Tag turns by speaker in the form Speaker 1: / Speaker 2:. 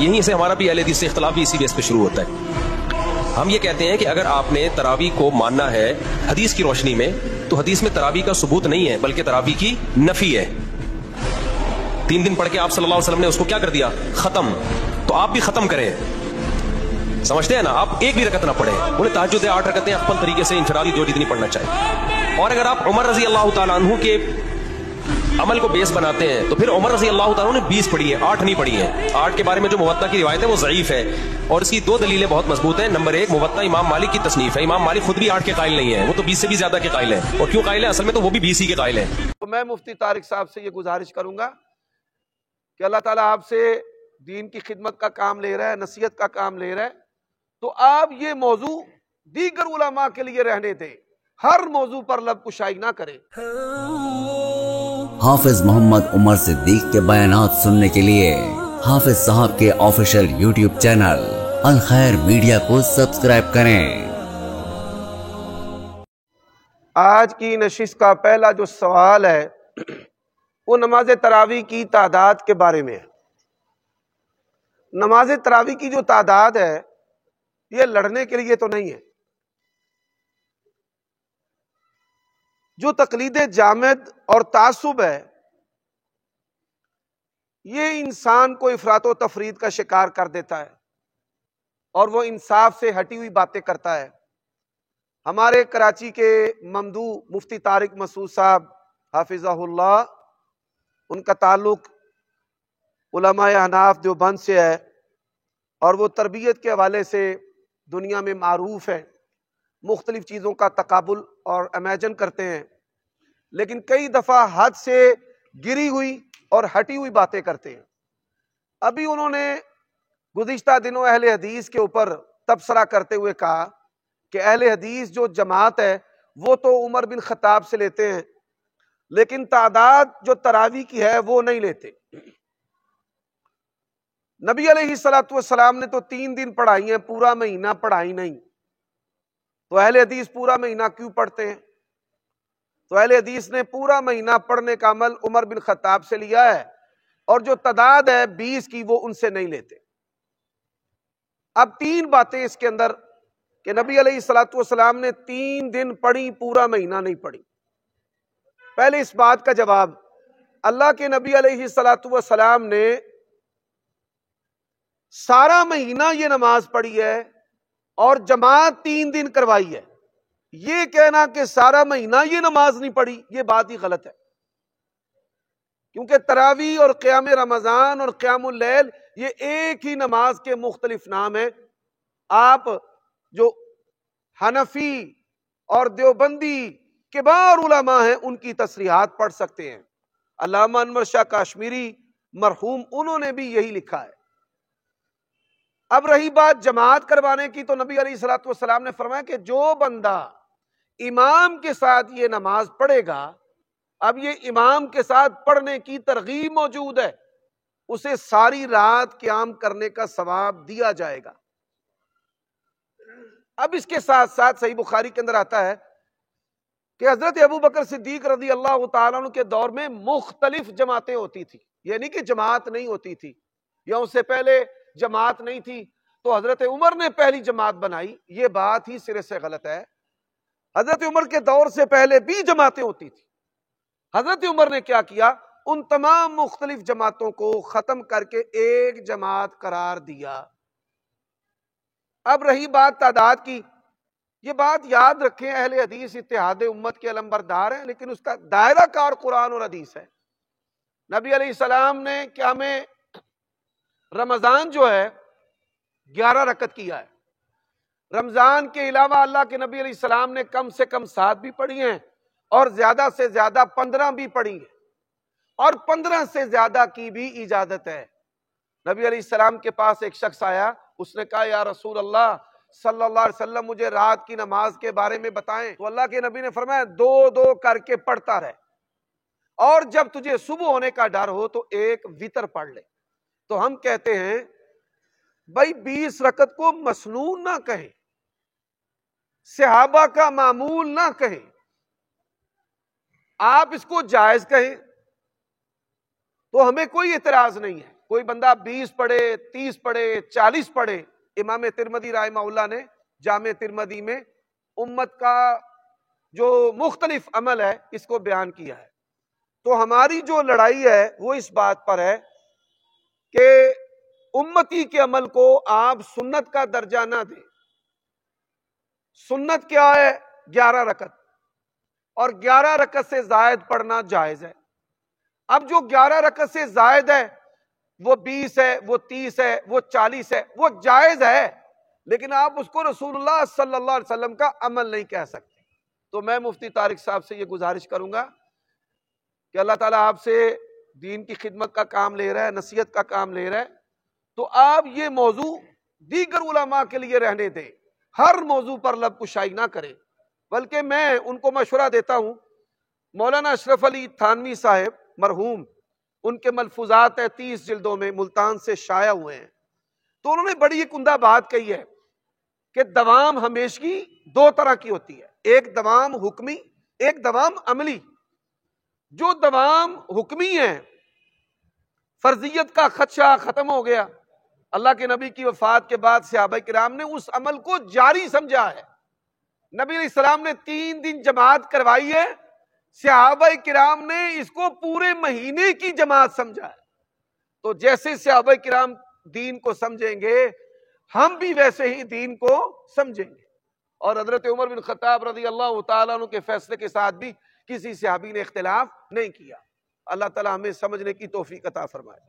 Speaker 1: یہیں سے ہمارا بھی اہل حدیث سے اختلاف بھی اسی بیس پہ شروع ہوتا ہے. ہم یہ کہتے ہیں کہ اگر آپ نے تراویح کو ماننا ہے حدیث کی روشنی میں تو حدیث میں تراویح کا ثبوت نہیں ہے بلکہ تراویح کی نفی ہے. 3 دن پڑھ کے آپ صلی اللہ علیہ وسلم نے اس کو کیا کر دیا؟ ختم. تو آپ بھی ختم کریں. سمجھتے ہیں نا؟ آپ ایک بھی رکعت نہ پڑھیں. انہیں تہجد 8 رکعتیں اپن طریقے سے انفرادی جو جتنی پڑھنا چاہیے. اور اگر آپ عمر رضی اللہ تعالیٰ عنہ کے عمل کو بیس بناتے ہیں تو پھر عمر رضی اللہ تعالیٰ نے 20 پڑھی ہے، 8 نہیں پڑھی ہیں. 8 کے بارے میں جو موطا کی روایت ہے وہ ضعیف ہے اور اس کی 2 دلیلیں بہت مضبوط ہیں. نمبر 1، موطا امام مالک کی تصنیف ہے. امام مالک خود بھی 8 کے قائل نہیں ہے، وہ تو 20 سے بھی زیادہ کے قائل ہیں. اور کیوں قائل ہیں؟ اصل میں تو وہ بھی 20 ہی کے قائل ہیں.
Speaker 2: تو میں مفتی طارق صاحب سے یہ گزارش کروں گا کہ اللہ تعالیٰ آپ سے دین کی خدمت کا کام لے رہا ہے، نصیحت کا کام لے رہا ہے، تو آپ یہ موضوع دیگر علماء کے لیے رہنے دیں، ہر موضوع پر لب کشائی نہ کریں.
Speaker 3: حافظ محمد عمر صدیق کے بیانات سننے کے لیے حافظ صاحب کے آفیشیل یوٹیوب چینل الخیر میڈیا کو سبسکرائب کریں.
Speaker 2: آج کی نشست کا پہلا جو سوال ہے وہ نماز تراویح کی تعداد کے بارے میں ہے. نماز تراویح کی جو تعداد ہے یہ لڑنے کے لیے تو نہیں ہے. جو تقلید جامد اور تعصب ہے یہ انسان کو افراط و تفرید کا شکار کر دیتا ہے اور وہ انصاف سے ہٹی ہوئی باتیں کرتا ہے. ہمارے کراچی کے ممدوح مفتی طارق مسعود صاحب حافظہ اللہ، ان کا تعلق علماء احناف دیوبند سے ہے اور وہ تربیت کے حوالے سے دنیا میں معروف ہیں. مختلف چیزوں کا تقابل اور امیجن کرتے ہیں، لیکن کئی دفعہ حد سے گری ہوئی اور ہٹی ہوئی باتیں کرتے ہیں. ابھی انہوں نے گزشتہ دنوں اہل حدیث کے اوپر تبصرہ کرتے ہوئے کہا کہ اہل حدیث جو جماعت ہے وہ تو عمر بن خطاب سے لیتے ہیں لیکن تعداد جو تراویح کی ہے وہ نہیں لیتے. نبی علیہ الصلوۃ والسلام نے تو 3 دن پڑھائی ہیں، پورا مہینہ پڑھائی نہیں. تو اہل حدیث پورا مہینہ کیوں پڑھتے ہیں؟ تو اہل حدیث نے پورا مہینہ پڑھنے کا عمل عمر بن خطاب سے لیا ہے اور جو تعداد ہے 20 کی وہ ان سے نہیں لیتے. اب 3 باتیں اس کے اندر کہ نبی علیہ الصلوۃ والسلام نے 3 دن پڑھی، پورا مہینہ نہیں پڑھی. پہلے اس بات کا جواب، اللہ کے نبی علیہ الصلوۃ والسلام نے سارا مہینہ یہ نماز پڑھی ہے اور جماعت 3 دن کروائی ہے. یہ کہنا کہ سارا مہینہ یہ نماز نہیں پڑھی یہ بات ہی غلط ہے، کیونکہ تراویح اور قیام رمضان اور قیام اللیل یہ ایک ہی نماز کے مختلف نام ہیں. آپ جو حنفی اور دیوبندی کبار علماء ہیں ان کی تصریحات پڑھ سکتے ہیں. علامہ انور شاہ کاشمیری مرحوم انہوں نے بھی یہی لکھا ہے. اب رہی بات جماعت کروانے کی، تو نبی علیہ الصلوۃ والسلام نے فرمایا کہ جو بندہ امام کے ساتھ یہ نماز پڑھے گا، اب یہ امام کے ساتھ پڑھنے کی ترغیب موجود ہے، اسے ساری رات قیام کرنے کا ثواب دیا جائے گا. اب اس کے ساتھ ساتھ صحیح بخاری کے اندر آتا ہے کہ حضرت ابوبکر صدیق رضی اللہ تعالیٰ عنہ کے دور میں مختلف جماعتیں ہوتی تھی، یعنی کہ جماعت نہیں ہوتی تھی یا اس سے پہلے جماعت نہیں تھی. تو حضرت عمر نے پہلی جماعت بنائی، یہ بات ہی سرے سے غلط ہے. حضرت عمر کے دور سے پہلے بھی جماعتیں ہوتی تھی. حضرت عمر نے کیا کیا؟ ان تمام مختلف جماعتوں کو ختم کر کے ایک جماعت قرار دیا. اب رہی بات تعداد کی، یہ بات یاد رکھیں، اہل حدیث اتحاد امت کے علمبردار ہیں لیکن اس کا دائرہ کار قرآن اور حدیث ہے. نبی علیہ السلام نے کیا میں رمضان جو ہے 11 رکعت کیا ہے. رمضان کے علاوہ اللہ کے نبی علیہ السلام نے کم سے کم 7 بھی پڑھی ہیں اور زیادہ سے زیادہ 15 بھی پڑھی ہیں اور 15 سے زیادہ کی بھی اجازت ہے. نبی علیہ السلام کے پاس ایک شخص آیا، اس نے کہا یا رسول اللہ صلی اللہ علیہ وسلم مجھے رات کی نماز کے بارے میں بتائیں. تو اللہ کے نبی نے فرمایا 2 کر کے پڑھتا رہے اور جب تجھے صبح ہونے کا ڈر ہو تو ایک وتر پڑھ لے. تو ہم کہتے ہیں بھائی 20 رکعت کو مسنون نہ کہیں، صحابہ کا معمول نہ کہیں، آپ اس کو جائز کہیں تو ہمیں کوئی اعتراض نہیں ہے. کوئی بندہ 20 پڑھے، 30 پڑھے، 40 پڑھے، امام ترمذی رحمہ اللہ نے جامع ترمذی میں امت کا جو مختلف عمل ہے اس کو بیان کیا ہے۔ تو ہماری جو لڑائی ہے وہ اس بات پر ہے کہ امتی کے عمل کو آپ سنت کا درجہ نہ دیں۔ سنت کیا ہے؟ 11 رکعت، اور 11 رکعت سے زائد پڑھنا جائز ہے۔ اب جو 11 رکعت سے زائد ہے وہ 20 ہے، وہ 30 ہے، وہ 40 ہے، وہ جائز ہے، لیکن آپ اس کو رسول اللہ صلی اللہ علیہ وسلم کا عمل نہیں کہہ سکتے۔ تو میں مفتی طارق صاحب سے یہ گزارش کروں گا کہ اللہ تعالیٰ آپ سے دین کی خدمت کا کام لے رہا ہے، نصیحت کا کام لے رہا ہے، تو آپ یہ موضوع دیگر علماء کے لیے رہنے دیں، ہر موضوع پر لب کشائی نہ کریں، بلکہ میں ان کو مشورہ دیتا ہوں، مولانا اشرف علی تھانوی صاحب مرحوم، ان کے ملفوظات ہیں 30 جلدوں میں ملتان سے شائع ہوئے ہیں، تو انہوں نے بڑی ایک عمدہ بات کہی ہے کہ دوام ہمیشگی 2 طرح کی ہوتی ہے، ایک دوام حکمی، ایک دوام عملی۔ جو دوام حکمی ہے، فرضیت کا خدشہ ختم ہو گیا، اللہ کے نبی کی وفات کے بعد صحابہ کرام نے اس عمل کو جاری سمجھا ہے۔ نبی علیہ السلام نے 3 دن جماعت کروائی ہے، صحابہ کرام نے اس کو پورے مہینے کی جماعت سمجھا ہے۔ تو جیسے صحابہ کرام دین کو سمجھیں گے، ہم بھی ویسے ہی دین کو سمجھیں گے۔ اور حضرت عمر بن خطاب رضی اللہ تعالیٰ عنہ کے فیصلے کے ساتھ بھی کسی صحابی نے اختلاف نہیں کیا۔ اللہ تعالیٰ ہمیں سمجھنے کی توفیق عطا فرمائے۔